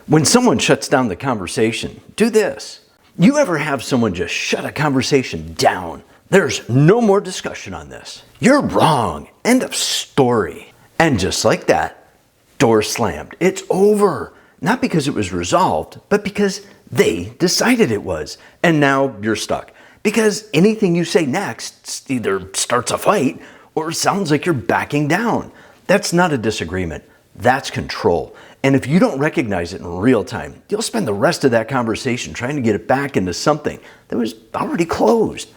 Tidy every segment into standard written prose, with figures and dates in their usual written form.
When someone shuts down the conversation, do this. You ever have someone just shut a conversation down? There's no more discussion on this. You're wrong. End of story. And just like that, door slammed. It's over. Not because it was resolved, but because they decided it was. And now you're stuck. Because anything you say next either starts a fight or sounds like you're backing down. That's not a disagreement. That's control. And if you don't recognize it in real time, you'll spend the rest of that conversation trying to get it back into something that was already closed.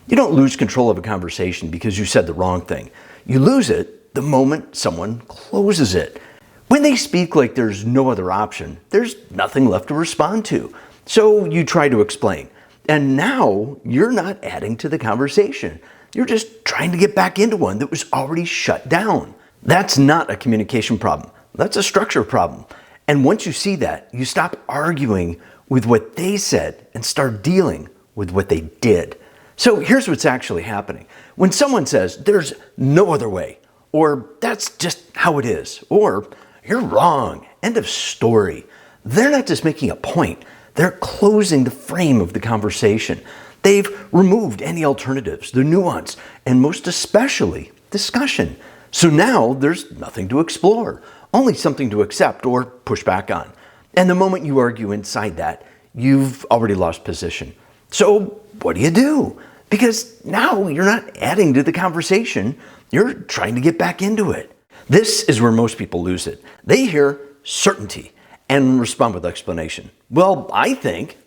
You don't lose control of a conversation because you said the wrong thing. You lose it the moment someone closes it. When they speak like there's no other option, there's nothing left to respond to. So you try to explain. And now you're not adding to the conversation. You're just trying to get back into one that was already shut down. That's not a communication problem. That's a structure problem. And once you see that, you stop arguing with what they said and start dealing with what they did. So here's what's actually happening. When someone says, there's no other way, or that's just how it is, or you're wrong, end of story, they're not just making a point. They're closing the frame of the conversation. They've removed any alternatives, the nuance, and most especially discussion. So now there's nothing to explore, only something to accept or push back on. And the moment you argue inside that, you've already lost position. So what do? Because now you're not adding to the conversation, you're trying to get back into it. This is where most people lose it. They hear certainty and respond with explanation. Well, I think.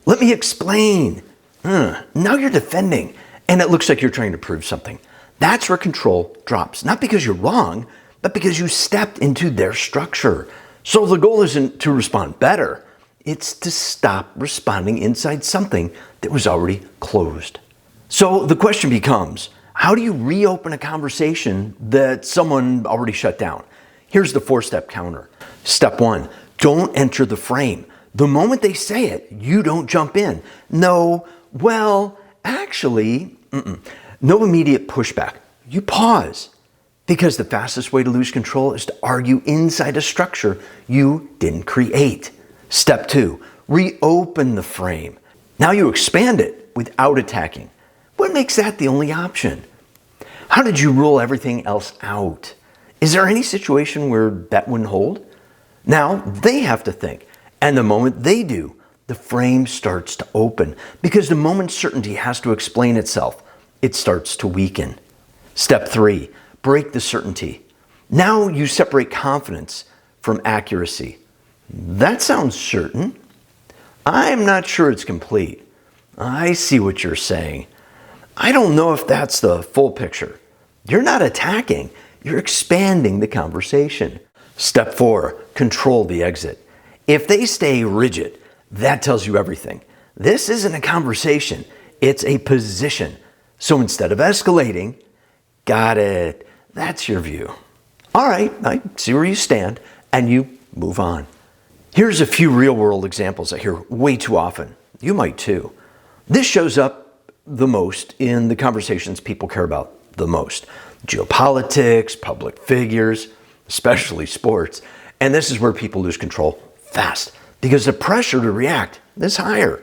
Let me explain. Now you're defending, and it looks like you're trying to prove something. That's where control drops. Not because you're wrong, but because you stepped into their structure. So the goal isn't to respond better. It's to stop responding inside something that was already closed. So the question becomes, how do you reopen a conversation that someone already shut down? Here's the 4-step counter. Step 1, don't enter the frame. The moment they say it, you don't jump in. No, well, actually, no immediate pushback. You pause. Because the fastest way to lose control is to argue inside a structure you didn't create. Step 2, reopen the frame. Now you expand it without attacking. What makes that the only option? How did you rule everything else out? Is there any situation where that wouldn't hold? Now they have to think. And the moment they do, the frame starts to open. Because the moment certainty has to explain itself, it starts to weaken. Step 3, break the certainty. Now you separate confidence from accuracy. That sounds certain. I'm not sure it's complete. I see what you're saying. I don't know if that's the full picture. You're not attacking, you're expanding the conversation. Step 4, control the exit. If they stay rigid, that tells you everything. This isn't a conversation, it's a position. So instead of escalating, got it, that's your view. All right, I see where you stand, and you move on. Here's a few real-world examples I hear way too often. You might too. This shows up the most in the conversations people care about the most. Geopolitics, public figures, especially sports. And this is where people lose control fast because the pressure to react is higher.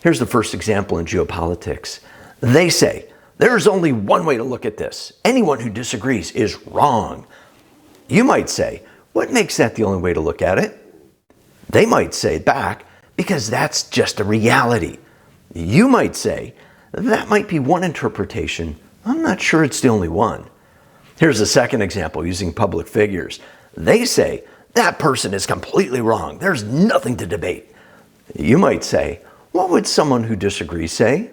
Here's the first example in geopolitics. They say, there's only one way to look at this. Anyone who disagrees is wrong. You might say, what makes that the only way to look at it? They might say back, because that's just a reality. You might say, that might be one interpretation. I'm not sure it's the only one. Here's a second example using public figures. They say, that person is completely wrong. There's nothing to debate. You might say, what would someone who disagrees say?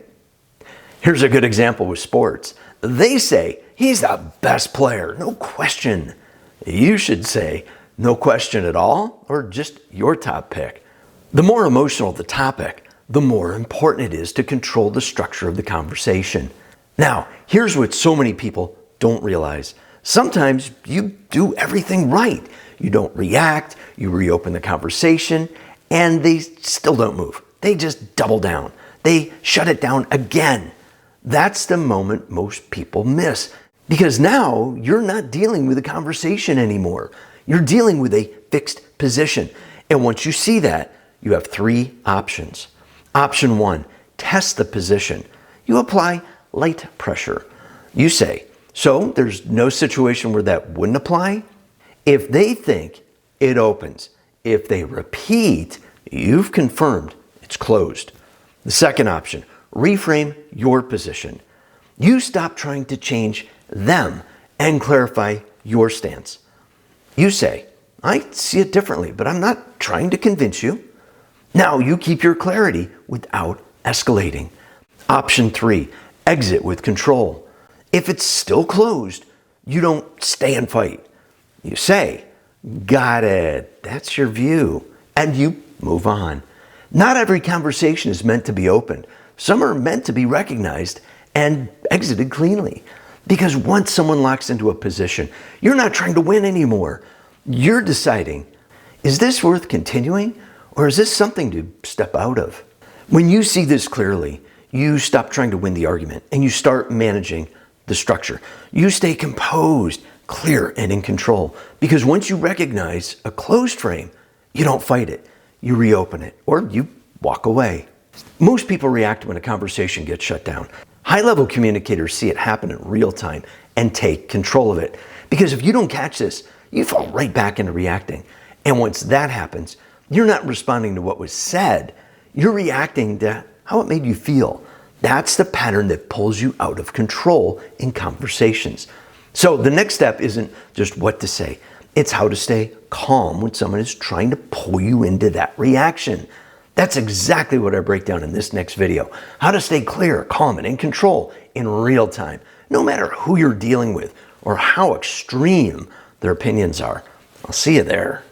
Here's a good example with sports. They say, he's the best player, no question. You should say, no question at all, or just your top pick. The more emotional the topic, the more important it is to control the structure of the conversation. Now, here's what so many people don't realize. Sometimes you do everything right. You don't react, you reopen the conversation, and they still don't move. They just double down. They shut it down again. That's the moment most people miss. Because now you're not dealing with a conversation anymore. You're dealing with a fixed position. And once you see that, you have three options. Option one, test the position. You apply light pressure. You say, so there's no situation where that wouldn't apply? If they think it opens, if they repeat, you've confirmed it's closed. The second option, reframe your position. You stop trying to change them and clarify your stance. You say, I see it differently, but I'm not trying to convince you. Now you keep your clarity without escalating. Option three, exit with control. If it's still closed, you don't stay and fight. You say, got it, that's your view, and you move on. Not every conversation is meant to be opened. Some are meant to be recognized and exited cleanly. Because once someone locks into a position, you're not trying to win anymore. You're deciding, is this worth continuing, or is this something to step out of? When you see this clearly, you stop trying to win the argument and you start managing the structure. You stay composed, clear, and in control. Because once you recognize a closed frame, you don't fight it. You reopen it, or you walk away. Most people react when a conversation gets shut down. High-level communicators see it happen in real time and take control of it. Because if you don't catch this, you fall right back into reacting. And once that happens, you're not responding to what was said. You're reacting to how it made you feel. That's the pattern that pulls you out of control in conversations. So the next step isn't just what to say. It's how to stay calm when someone is trying to pull you into that reaction. That's exactly what I break down in this next video. How to stay clear, calm, and in control in real time, no matter who you're dealing with or how extreme their opinions are. I'll see you there.